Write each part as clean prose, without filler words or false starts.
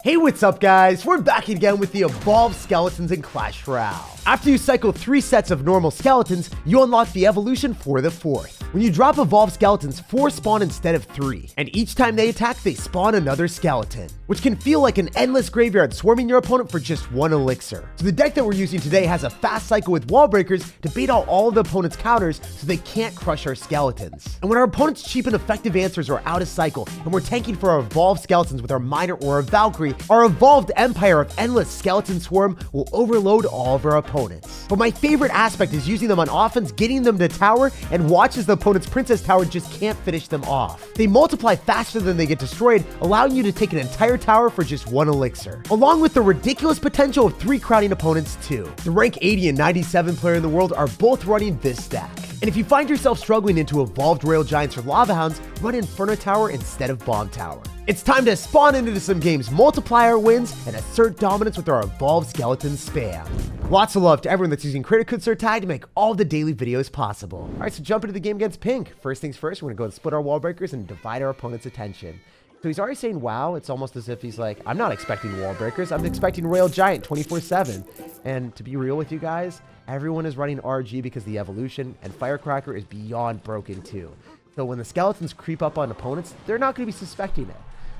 Hey, what's up guys? We're back again with the evolved skeletons in Clash Royale. After you cycle 3 sets of normal skeletons, you unlock the evolution for the 4th. When you drop evolved skeletons, 4 spawn instead of 3, and each time they attack, they spawn another skeleton, which can feel like an endless graveyard swarming your opponent for just 1 elixir. So the deck that we're using today has a fast cycle with wall breakers to bait out all of the opponent's counters so they can't crush our skeletons. And when our opponent's cheap and effective answers are out of cycle, and we're tanking for our evolved skeletons with our Miner or a Valkyrie, our evolved empire of endless skeleton swarm will overload all of our opponents. But my favorite aspect is using them on offense, getting them to tower, and watch as the opponent's princess tower just can't finish them off. They multiply faster than they get destroyed, allowing you to take an entire tower for just 1 elixir, along with the ridiculous potential of 3 crowding opponents too. The rank 80 and 97 player in the world are both running this stack. And if you find yourself struggling into evolved Royal Giants or Lava Hounds, run Inferno Tower instead of Bomb Tower. It's time to spawn into some games, multiply our wins, and assert dominance with our evolved skeleton spam. Lots of love to everyone that's using Creator Code SirTag to make all the daily videos possible. Alright, so jump into the game against Pink. First things first, we're gonna go and split our wall breakers and divide our opponent's attention. So he's already saying wow. It's almost as if he's like, I'm not expecting wall breakers, I'm expecting Royal Giant 24/7. And to be real with you guys, everyone is running RG because the evolution, and Firecracker is beyond broken too. So when the skeletons creep up on opponents, they're not going to be suspecting it.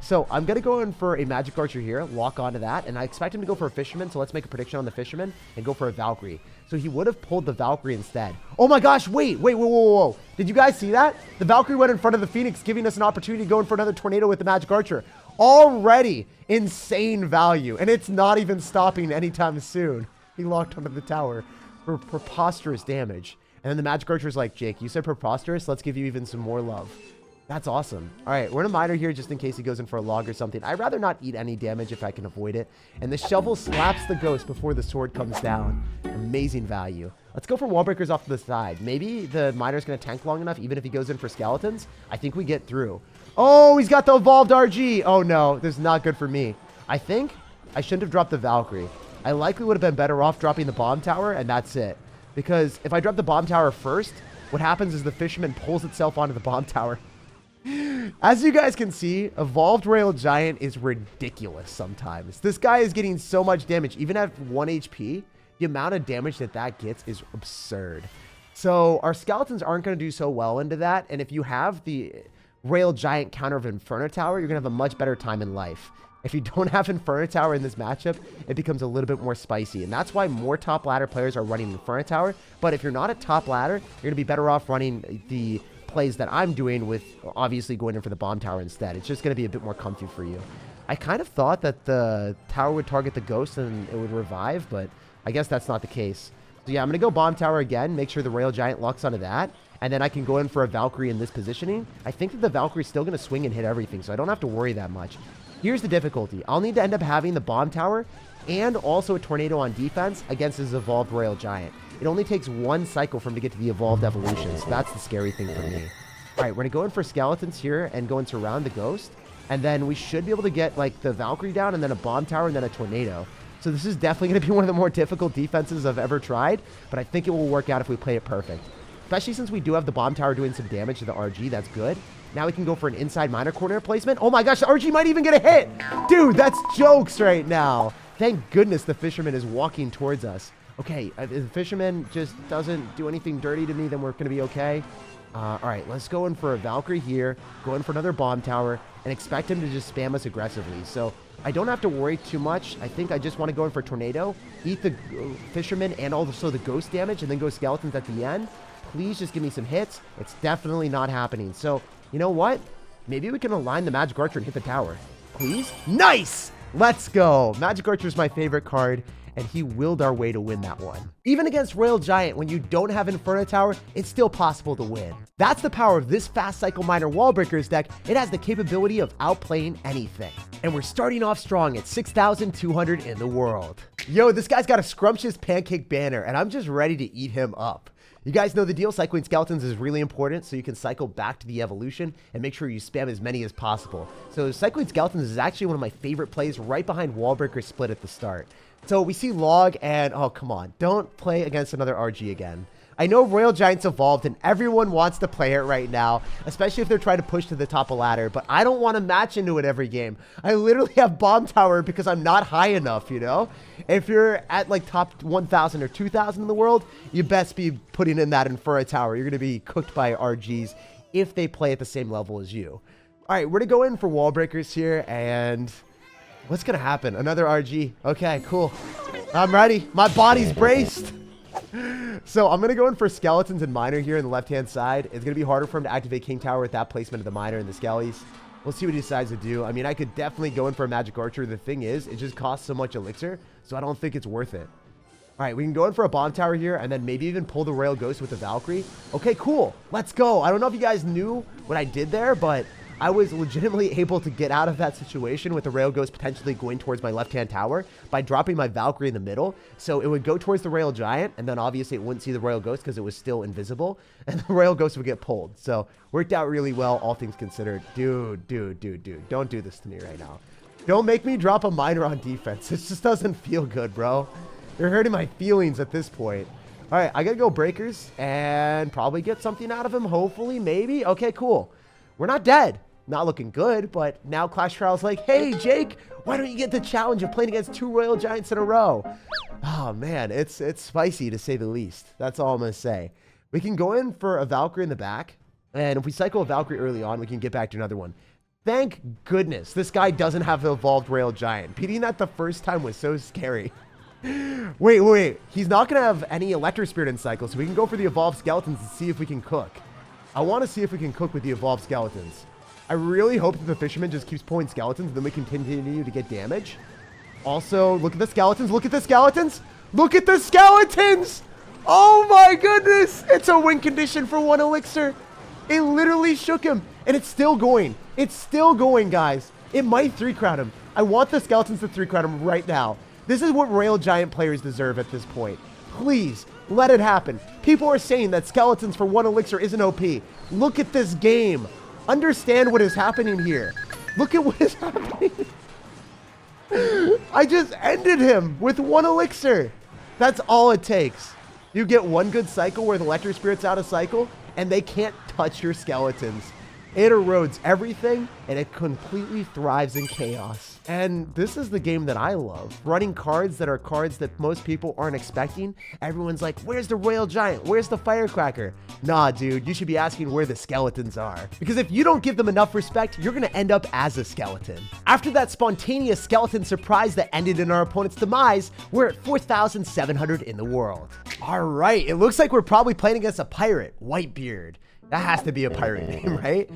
So I'm going to go in for a Magic Archer here, lock onto that, and I expect him to go for a Fisherman, so let's make a prediction on the Fisherman and go for a Valkyrie. So he would have pulled the Valkyrie instead. Oh my gosh, wait, whoa. Did you guys see that? The Valkyrie went in front of the Phoenix, giving us an opportunity to go in for another tornado with the Magic Archer. Already insane value, and it's not even stopping anytime soon. He locked onto the tower for preposterous damage. And then the Magic Archer's like, Jake, you said preposterous? Let's give you even some more love. That's awesome. All right, we're in a Miner here just in case he goes in for a log or something. I'd rather not eat any damage if I can avoid it. And the shovel slaps the ghost before the sword comes down. Amazing value. Let's go for wall breakers off to the side. Maybe the Miner's going to tank long enough, even if he goes in for skeletons. I think we get through. Oh, he's got the evolved RG. Oh no, this is not good for me. I think I shouldn't have dropped the Valkyrie. I likely would have been better off dropping the bomb tower, and that's it. Because if I drop the bomb tower first, what happens is the Fisherman pulls itself onto the bomb tower. As you guys can see, evolved Royal Giant is ridiculous sometimes. This guy is getting so much damage. Even at 1 HP, the amount of damage that gets is absurd. So our skeletons aren't going to do so well into that. And if you have the Royal Giant counter of Inferno Tower, you're going to have a much better time in life. If you don't have Inferno Tower in this matchup, it becomes a little bit more spicy. And that's why more top ladder players are running Inferno Tower. But if you're not a top ladder, you're going to be better off running the plays that I'm doing with obviously going in for the bomb tower instead. It's just going to be a bit more comfy for you. I kind of thought that the tower would target the ghost and it would revive, but I guess that's not the case. So yeah, I'm going to go bomb tower again, make sure the Royal Giant locks onto that, and then I can go in for a Valkyrie in this positioning. I think that the Valkyrie's still going to swing and hit everything, so I don't have to worry that much. Here's the difficulty. I'll need to end up having the bomb tower and also a tornado on defense against his evolved Royal Giant. It only takes 1 cycle for him to get to the evolved evolution, so that's the scary thing for me. All right, we're going to go in for skeletons here and go in to surround the ghost, and then we should be able to get like the Valkyrie down and then a bomb tower and then a tornado. So this is definitely going to be one of the more difficult defenses I've ever tried, but I think it will work out if we play it perfect. Especially since we do have the bomb tower doing some damage to the RG, that's good. Now we can go for an inside Miner corner placement. Oh my gosh, the RG might even get a hit! Dude, that's jokes right now. Thank goodness the Fisherman is walking towards us. Okay, if the Fisherman just doesn't do anything dirty to me, then we're going to be okay. All right, let's go in for a Valkyrie here, go in for another bomb tower, and expect him to just spam us aggressively. So I don't have to worry too much. I think I just want to go in for tornado, eat the Fisherman and also the ghost damage, and then go skeletons at the end. Please just give me some hits. It's definitely not happening. So you know what? Maybe we can align the Magic Archer and hit the tower. Please? Nice! Let's go. Magic Archer is my favorite card, and he willed our way to win that one. Even against Royal Giant, when you don't have Inferno Tower, it's still possible to win. That's the power of this fast cycle Miner wall breakers deck. It has the capability of outplaying anything. And we're starting off strong at 6,200 in the world. Yo, this guy's got a scrumptious pancake banner, and I'm just ready to eat him up. You guys know the deal. Cycling skeletons is really important, so you can cycle back to the evolution and make sure you spam as many as possible. So cycling skeletons is actually one of my favorite plays, right behind wall breaker split at the start. So we see log and, oh, come on. Don't play against another RG again. I know Royal Giants evolved and everyone wants to play it right now, especially if they're trying to push to the top of ladder, but I don't want to match into it every game. I literally have bomb tower because I'm not high enough, you know? If you're at like top 1,000 or 2,000 in the world, you best be putting in that Infura tower. You're going to be cooked by RGs if they play at the same level as you. All right, we're going to go in for wall breakers here, and what's going to happen? Another RG. Okay, cool. I'm ready. My body's braced. So I'm going to go in for skeletons and miner here in the left-hand side. It's going to be harder for him to activate King Tower with that placement of the miner and the skellies. We'll see what he decides to do. I mean, I could definitely go in for a magic archer. The thing is, it just costs so much elixir, so I don't think it's worth it. All right, we can go in for a bomb tower here and then maybe even pull the Royal Ghost with the Valkyrie. Okay, cool. Let's go. I don't know if you guys knew what I did there, but I was legitimately able to get out of that situation with the Royal Ghost potentially going towards my left-hand tower by dropping my Valkyrie in the middle. So it would go towards the Royal Giant, and then obviously it wouldn't see the Royal Ghost because it was still invisible, and the Royal Ghost would get pulled. So worked out really well, all things considered. Dude, don't do this to me right now. Don't make me drop a miner on defense. This just doesn't feel good, bro. You're hurting my feelings at this point. All right, I gotta go breakers and probably get something out of him, hopefully, maybe. Okay, cool. We're not dead. Not looking good, but now Clash Royale's like, hey, Jake, why don't you get the challenge of playing against 2 Royal Giants in a row? Oh, man, it's spicy to say the least. That's all I'm going to say. We can go in for a Valkyrie in the back, and if we cycle a Valkyrie early on, we can get back to another one. Thank goodness this guy doesn't have an evolved Royal Giant. Beating that the first time was so scary. Wait. He's not going to have any Electro Spirit in cycle, so we can go for the evolved skeletons and see if we can cook. I want to see if we can cook with the evolved skeletons. I really hope that the fisherman just keeps pulling skeletons and then we can continue to get damage. Also, look at the skeletons. Look at the skeletons. Look at the skeletons. Oh my goodness. It's a win condition for 1 elixir. It literally shook him. And it's still going. It's still going, guys. It might 3-crown him. I want the skeletons to 3-crown him right now. This is what Royal Giant players deserve at this point. Please, let it happen. People are saying that skeletons for 1 elixir isn't OP. Look at this game. Understand what is happening here. Look at what is happening. I just ended him with 1 elixir. That's all it takes. You get 1 good cycle where the Electro Spirit's out of cycle, and they can't touch your skeletons. It erodes everything, and it completely thrives in chaos. And this is the game that I love. Running cards that are cards that most people aren't expecting. Everyone's like, where's the Royal Giant? Where's the Firecracker? Nah, dude, you should be asking where the skeletons are. Because if you don't give them enough respect, you're gonna end up as a skeleton. After that spontaneous skeleton surprise that ended in our opponent's demise, we're at 4,700 in the world. All right, it looks like we're probably playing against a pirate, Whitebeard. That has to be a pirate name, right?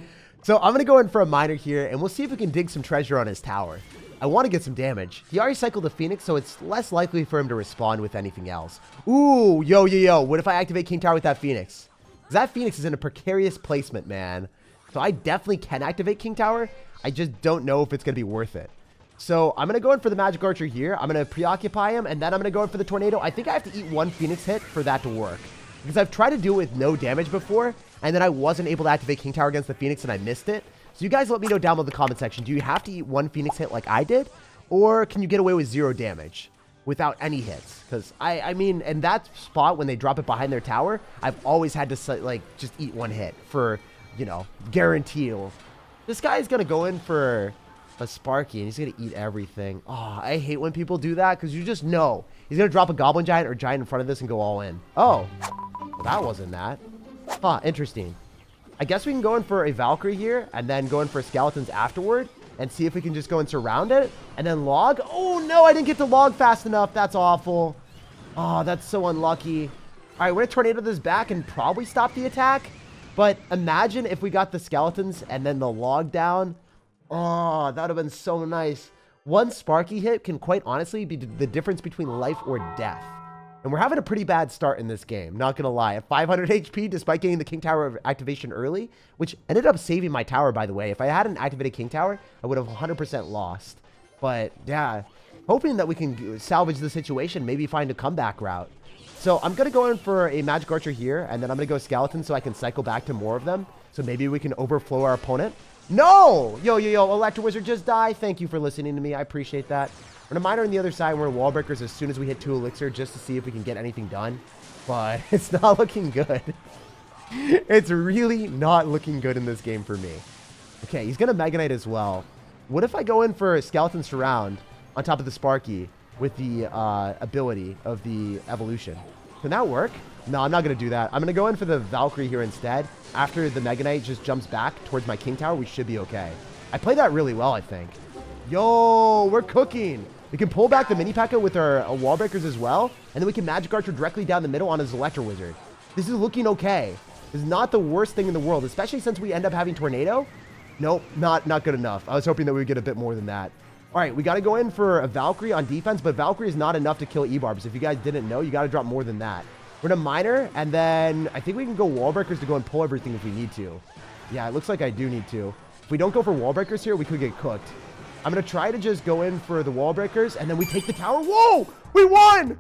So I'm going to go in for a miner here, and we'll see if we can dig some treasure on his tower. I want to get some damage. He already cycled the Phoenix, so it's less likely for him to respond with anything else. Ooh, yo. What if I activate King Tower with that Phoenix? Because that Phoenix is in a precarious placement, man. So I definitely can activate King Tower. I just don't know if it's going to be worth it. So I'm going to go in for the Magic Archer here. I'm going to preoccupy him, and then I'm going to go in for the Tornado. I think I have to eat 1 Phoenix hit for that to work. Because I've tried to do it with no damage before, and then I wasn't able to activate King Tower against the Phoenix, and I missed it. So you guys let me know down below in the comment section. Do you have to eat 1 Phoenix hit like I did? Or can you get away with 0 damage without any hits? Because, I mean, in that spot, when they drop it behind their tower, I've always had to, like, just eat 1 hit for, you know, guarantee. This guy is going to go in for a Sparky, and he's going to eat everything. Oh, I hate when people do that, because you just know. He's going to drop a Goblin Giant or Giant in front of this and go all in. Oh, well, that wasn't that. Huh, interesting. I guess we can go in for a Valkyrie here, and then go in for skeletons afterward, and see if we can just go and surround it, and then log. Oh, no, I didn't get to log fast enough. That's awful. Oh, that's so unlucky. All right, we're going to Tornado this back and probably stop the attack, but imagine if we got the skeletons and then the log down. Oh, that would have been so nice. 1 Sparky hit can quite honestly be the difference between life or death. And we're having a pretty bad start in this game, not going to lie. At 500 HP, despite getting the King Tower activation early, which ended up saving my tower, by the way. If I hadn't activated King Tower, I would have 100% lost. But, yeah, hoping that we can salvage the situation, maybe find a comeback route. So I'm going to go in for a Magic Archer here, and then I'm going to go Skeleton so I can cycle back to more of them. So maybe we can overflow our opponent. No! Yo, Electro Wizard, just die. Thank you for listening to me. I appreciate that. We're going to miner on the other side. We're in wall breakers as soon as we hit 2 elixir just to see if we can get anything done. But it's not looking good. It's really not looking good in this game for me. Okay, he's going to Mega Knight as well. What if I go in for a Skeleton Surround on top of the Sparky with the ability of the evolution? Can that work? No, I'm not going to do that. I'm going to go in for the Valkyrie here instead. After the Mega Knight just jumps back towards my King Tower, we should be okay. I played that really well, I think. Yo, we're cooking. We can pull back the Mini P.E.K.K.A with our wall breakers as well. And then we can Magic Archer directly down the middle on his Electro Wizard. This is looking okay. This is not the worst thing in the world, especially since we end up having Tornado. Nope, not good enough. I was hoping that we would get a bit more than that. All right, we got to go in for a Valkyrie on defense, but Valkyrie is not enough to kill E-Barbs. If you guys didn't know, you got to drop more than that. We're going to miner, and then I think we can go wall breakers to go and pull everything if we need to. Yeah, it looks like I do need to. If we don't go for wall breakers here, we could get cooked. I'm going to try to just go in for the wall breakers, and then we take the tower. Whoa! We won!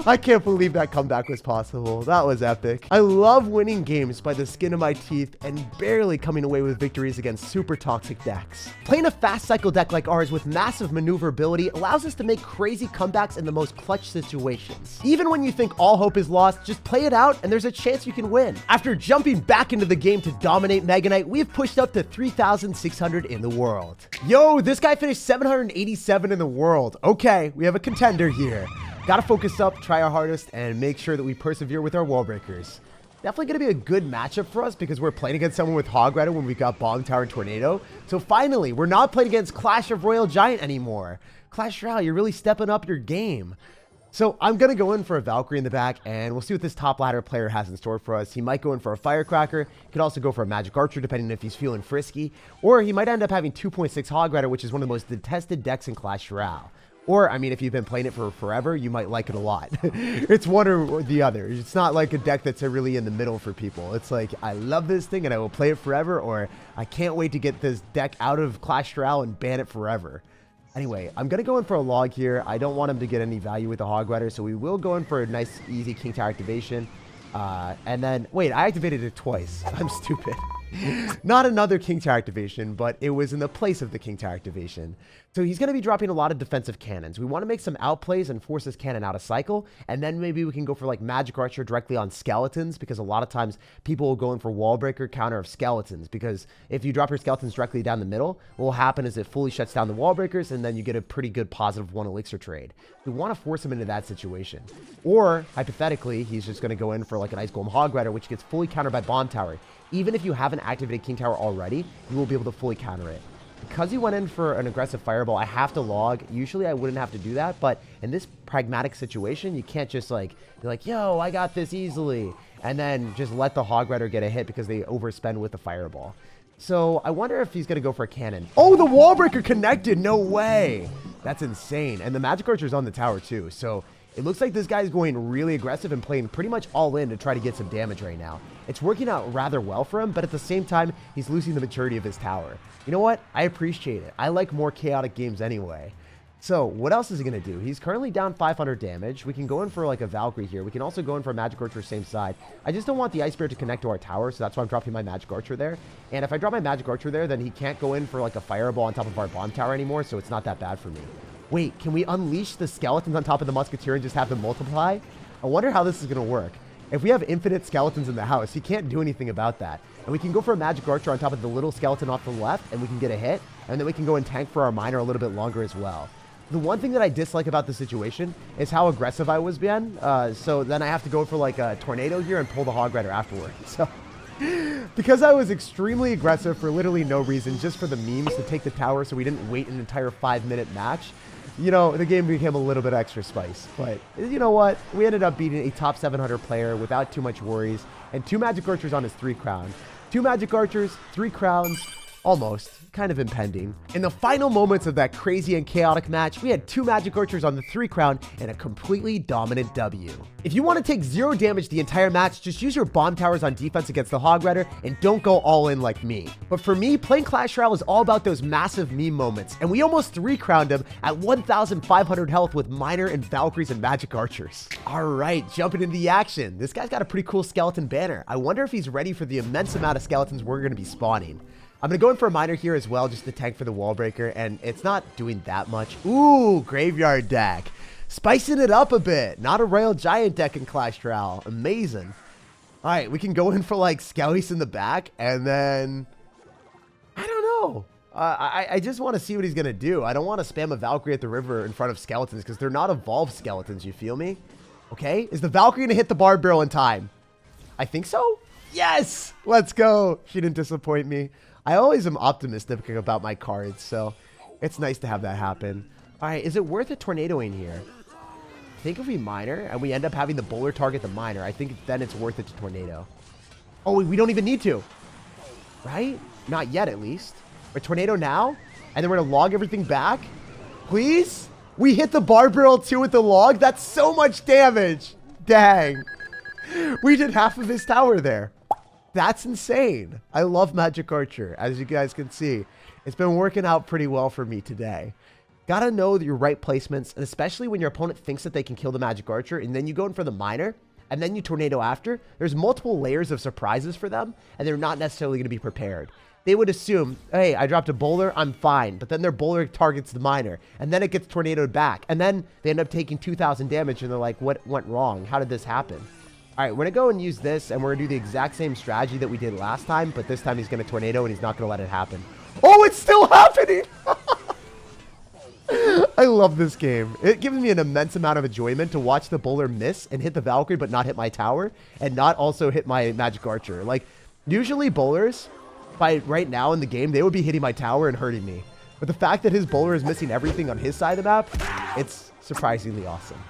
I can't believe that comeback was possible. That was epic. I love winning games by the skin of my teeth and barely coming away with victories against super toxic decks. Playing a fast cycle deck like ours with massive maneuverability allows us to make crazy comebacks in the most clutch situations. Even when you think all hope is lost, just play it out and there's a chance you can win. After jumping back into the game to dominate Mega Knight, we've pushed up to 3,600 in the world. Yo, this guy finished 787 in the world. Okay, we have a contender here. Gotta focus up, try our hardest, and make sure that we persevere with our wall breakers. Definitely gonna be a good matchup for us because we're playing against someone with Hog Rider when we got Bomb Tower and Tornado. So finally, we're not playing against Clash of Royal Giant anymore. Clash Royale, you're really stepping up your game. So I'm gonna go in for a Valkyrie in the back, and we'll see what this top ladder player has in store for us. He might go in for a Firecracker. He could also go for a Magic Archer, depending if he's feeling frisky. Or he might end up having 2.6 Hog Rider, which is one of the most detested decks in Clash Royale. Or, I mean, if you've been playing it for forever, you might like it a lot. It's one or the other. It's not like a deck that's really in the middle for people. It's like, I love this thing and I will play it forever, or I can't wait to get this deck out of Clash Royale and ban it forever. Anyway, I'm going to go in for a log here. I don't want him to get any value with the Hog Rider, so we will go in for a nice, easy King Tower activation. And then, wait, I activated it twice. I'm stupid. Not another King Tower activation, but it was in the place of the King Tower activation. So he's going to be dropping a lot of defensive cannons. We want to make some outplays and force this cannon out of cycle, and then maybe we can go for like Magic Archer directly on skeletons, because a lot of times people will go in for wall breaker counter of skeletons, because if you drop your skeletons directly down the middle, what will happen is it fully shuts down the wall breakers, and then you get a pretty good positive 1 elixir trade. We want to force him into that situation. Or, hypothetically, he's just going to go in for like an Ice Golem Hog Rider, which gets fully countered by Bomb Tower. Even if you haven't activated King Tower already, you will be able to fully counter it. Because he went in for an aggressive Fireball, I have to log. Usually I wouldn't have to do that, but in this pragmatic situation, you can't just like be like, yo, I got this easily, and then just let the Hog Rider get a hit because they overspend with the Fireball. So I wonder if he's going to go for a cannon. Oh, the Wall Breaker connected. No way. That's insane. And the Magic Archer's on the tower too. So it looks like this guy's going really aggressive and playing pretty much all in to try to get some damage right now. It's working out rather well for him, but at the same time, he's losing the maturity of his tower. You know what? I appreciate it. I like more chaotic games anyway. So what else is he going to do? He's currently down 500 damage. We can go in for like a Valkyrie here. We can also go in for a Magic Archer same side. I just don't want the Ice Spirit to connect to our tower, so that's why I'm dropping my Magic Archer there. And if I drop my Magic Archer there, then he can't go in for like a Fireball on top of our Bomb Tower anymore, so it's not that bad for me. Wait, can we unleash the skeletons on top of the Musketeer and just have them multiply? I wonder how this is going to work. If we have infinite skeletons in the house, he can't do anything about that. And we can go for a Magic Archer on top of the little skeleton off the left, and we can get a hit. And then we can go and tank for our miner a little bit longer as well. The one thing that I dislike about the situation is how aggressive I was being. So then I have to go for like a Tornado here and pull the Hog Rider afterward. So because I was extremely aggressive for literally no reason, just for the memes to take the tower so we didn't wait an entire 5-minute match, you know, the game became a little bit extra spice. But you know what? We ended up beating a top 700 player without too much worries. And 2 Magic Archers on his 3 crown. 2 Magic Archers, 3 crowns. almost, kind of impending. In the final moments of that crazy and chaotic match, we had 2 magic archers on the 3 crown and a completely dominant W. If you want to take 0 damage the entire match, just use your bomb towers on defense against the Hog Rider and don't go all in like me. But for me, playing Clash Royale is all about those massive meme moments, and we almost 3 crowned him at 1,500 health with Miner and Valkyries and magic archers. All right, jumping into the action. This guy's got a pretty cool skeleton banner. I wonder if he's ready for the immense amount of skeletons we're going to be spawning. I'm going to go in for a miner here as well, just to tank for the wall breaker, and it's not doing that much. Ooh, graveyard deck. Spicing it up a bit. Not a Royal Giant deck in Clash Royale. Amazing. All right, we can go in for like Skellies in the back, and then I don't know. I just want to see what he's going to do. I don't want to spam a Valkyrie at the river in front of skeletons because they're not evolved skeletons, you feel me? Okay, is the Valkyrie going to hit the barb barrel in time? I think so. Yes, let's go. She didn't disappoint me. I always am optimistic about my cards, so it's nice to have that happen. All right, is it worth a tornadoing here? I think if we miner and we end up having the bowler target the miner, I think then it's worth it to tornado. Oh, we don't even need to, right? Not yet, at least. We're tornado now, and then we're gonna log everything back. Please? We hit the barb barrel too with the log? That's so much damage. Dang. We did half of his tower there. That's insane. I love Magic Archer, as you guys can see. It's been working out pretty well for me today. Gotta know your right placements, and especially when your opponent thinks that they can kill the Magic Archer, and then you go in for the miner, and then you tornado after. There's multiple layers of surprises for them, and they're not necessarily going to be prepared. They would assume, hey, I dropped a bowler, I'm fine. But then their bowler targets the miner, and then it gets tornadoed back. And then they end up taking 2,000 damage, and they're like, what went wrong? How did this happen? All right, we're going to go and use this, and we're going to do the exact same strategy that we did last time, but this time he's going to tornado, and he's not going to let it happen. Oh, it's still happening! I love this game. It gives me an immense amount of enjoyment to watch the bowler miss and hit the Valkyrie, but not hit my tower, and not also hit my Magic Archer. Like, usually bowlers, by right now in the game, they would be hitting my tower and hurting me. But the fact that his bowler is missing everything on his side of the map, it's surprisingly awesome.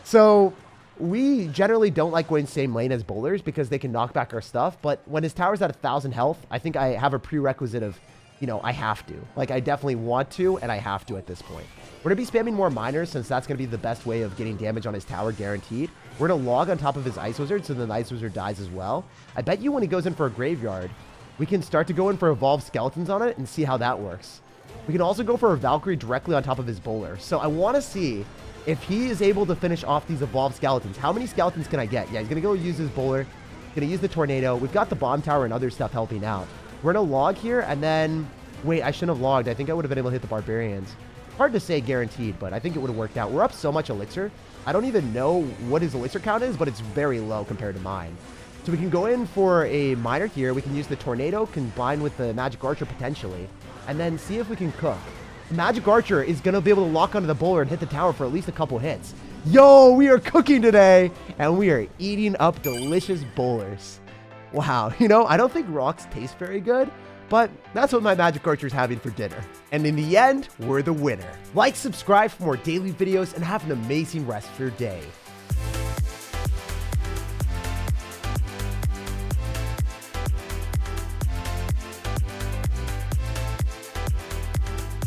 So we generally don't like going same lane as bowlers because they can knock back our stuff. But when his tower's at 1,000 health, I think I have a prerequisite of, you know, I have to. Like, I definitely want to, and I have to at this point. We're going to be spamming more miners since that's going to be the best way of getting damage on his tower, guaranteed. We're going to log on top of his Ice Wizard so the Ice Wizard dies as well. I bet you when he goes in for a graveyard, we can start to go in for evolved skeletons on it and see how that works. We can also go for a Valkyrie directly on top of his bowler. So I want to see if he is able to finish off these evolved skeletons. How many skeletons can I get? Yeah, he's going to go use his bowler. He's going to use the tornado. We've got the bomb tower and other stuff helping out. We're going to log here and then... Wait, I shouldn't have logged. I think I would have been able to hit the barbarians. Hard to say guaranteed, but I think it would have worked out. We're up so much elixir. I don't even know what his elixir count is, but it's very low compared to mine. So we can go in for a miner here. We can use the tornado combined with the Magic Archer potentially, and then see if we can cook. The Magic Archer is going to be able to lock onto the bowler and hit the tower for at least a couple hits. Yo, we are cooking today, and we are eating up delicious bowlers. Wow, you know, I don't think rocks taste very good, but that's what my Magic Archer's having for dinner. And in the end, we're the winner. Like, subscribe for more daily videos, and have an amazing rest of your day.